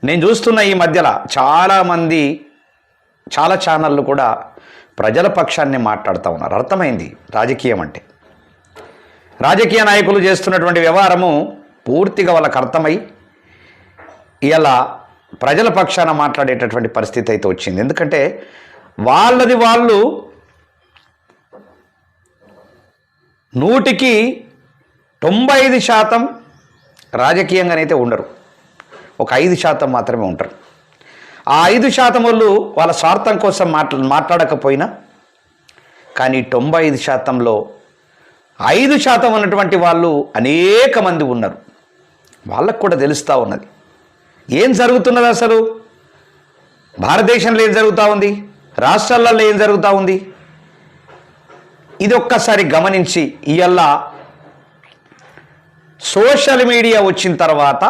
నేను చూస్తున్న ఈ మధ్యలో చాలామంది చాలా ఛానళ్ళు కూడా ప్రజల పక్షాన్ని మాట్లాడుతూ ఉన్నారు. అర్థమైంది రాజకీయం అంటే. రాజకీయ నాయకులు చేస్తున్నటువంటి వ్యవహారము పూర్తిగా వాళ్ళకు అర్థమై ఇలా ప్రజల పక్షాన మాట్లాడేటటువంటి పరిస్థితి అయితే వచ్చింది. ఎందుకంటే వాళ్ళది వాళ్ళు 95% రాజకీయంగానైతే ఉండరు. ఒక 5% మాత్రమే ఉంటారు. ఆ 5% వాళ్ళు వాళ్ళ స్వార్థం కోసం మాట్లాడకపోయినా కానీ 95%లో 5% ఉన్నటువంటి వాళ్ళు అనేక మంది ఉన్నారు. వాళ్ళకు కూడా తెలుస్తూ ఉన్నది ఏం జరుగుతున్నది, అసలు భారతదేశంలో ఏం జరుగుతూ ఉంది, రాష్ట్రాలలో ఏం జరుగుతూ ఉంది. ఇది ఒక్కసారి గమనించి ఇవాళ సోషల్ మీడియా వచ్చిన తర్వాత